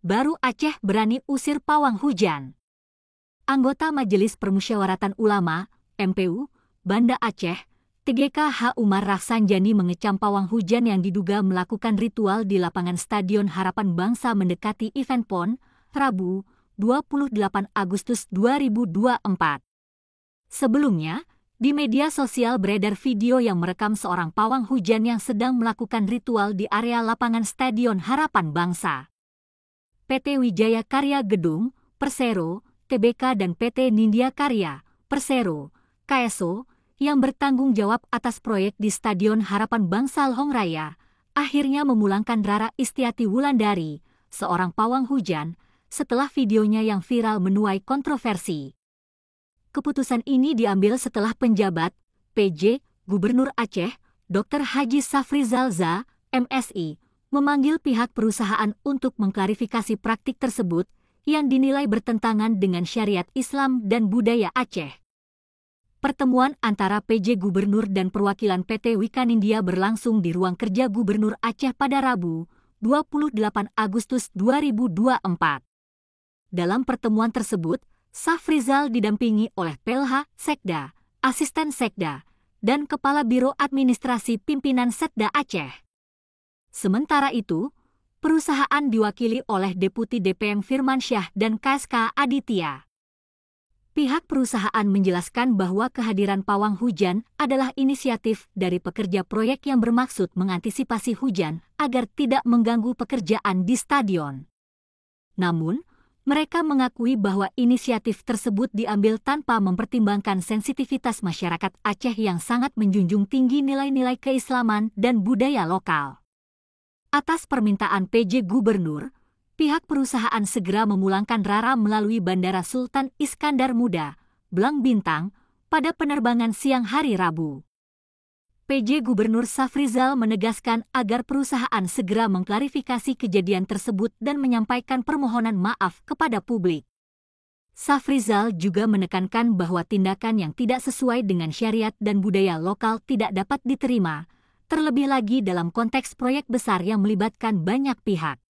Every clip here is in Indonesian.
Baru Aceh berani usir pawang hujan. Anggota Majelis Permusyawaratan Ulama, MPU, Banda Aceh, TGK Umar Rahsanjani mengecam pawang hujan yang diduga melakukan ritual di lapangan Stadion Harapan Bangsa mendekati event PON, Rabu, 28 Agustus 2024. Sebelumnya, di media sosial beredar video yang merekam seorang pawang hujan yang sedang melakukan ritual di area lapangan Stadion Harapan Bangsa. PT Wijaya Karya Gedung, Persero, TBK dan PT Nindya Karya, Persero, KSO, yang bertanggung jawab atas proyek di Stadion Harapan Bangsa Lehong Raya, akhirnya memulangkan Rara Istiati Wulandari, seorang pawang hujan, setelah videonya yang viral menuai kontroversi. Keputusan ini diambil setelah penjabat, PJ, Gubernur Aceh, Dr. Haji Safrizal Za, MSI, memanggil pihak perusahaan untuk mengklarifikasi praktik tersebut yang dinilai bertentangan dengan syariat Islam dan budaya Aceh. Pertemuan antara PJ Gubernur dan perwakilan PT Wikanindya berlangsung di ruang kerja Gubernur Aceh pada Rabu, 28 Agustus 2024. Dalam pertemuan tersebut, Safrizal didampingi oleh PLH Sekda, Asisten Sekda, dan Kepala Biro Administrasi Pimpinan Setda Aceh. Sementara itu, perusahaan diwakili oleh Deputi DPM Firmansyah dan KSK Aditya. Pihak perusahaan menjelaskan bahwa kehadiran pawang hujan adalah inisiatif dari pekerja proyek yang bermaksud mengantisipasi hujan agar tidak mengganggu pekerjaan di stadion. Namun, mereka mengakui bahwa inisiatif tersebut diambil tanpa mempertimbangkan sensitivitas masyarakat Aceh yang sangat menjunjung tinggi nilai-nilai keislaman dan budaya lokal. Atas permintaan PJ Gubernur, pihak perusahaan segera memulangkan Rara melalui Bandara Sultan Iskandar Muda, Blang Bintang, pada penerbangan siang hari Rabu. PJ Gubernur Safrizal menegaskan agar perusahaan segera mengklarifikasi kejadian tersebut dan menyampaikan permohonan maaf kepada publik. Safrizal juga menekankan bahwa tindakan yang tidak sesuai dengan syariat dan budaya lokal tidak dapat diterima, terlebih lagi dalam konteks proyek besar yang melibatkan banyak pihak.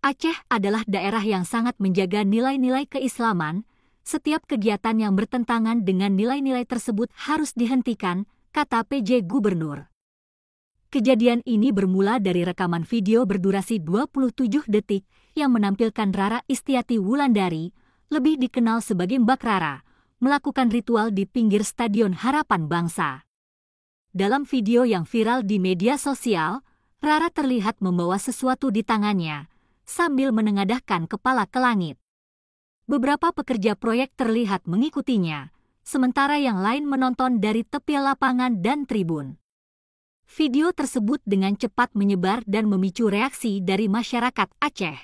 Aceh adalah daerah yang sangat menjaga nilai-nilai keislaman. Setiap kegiatan yang bertentangan dengan nilai-nilai tersebut harus dihentikan, kata PJ Gubernur. Kejadian ini bermula dari rekaman video berdurasi 27 detik yang menampilkan Rara Istiati Wulandari, lebih dikenal sebagai Mbak Rara, melakukan ritual di pinggir Stadion Harapan Bangsa. Dalam video yang viral di media sosial, Rara terlihat membawa sesuatu di tangannya, sambil menengadahkan kepala ke langit. Beberapa pekerja proyek terlihat mengikutinya, sementara yang lain menonton dari tepi lapangan dan tribun. Video tersebut dengan cepat menyebar dan memicu reaksi dari masyarakat Aceh.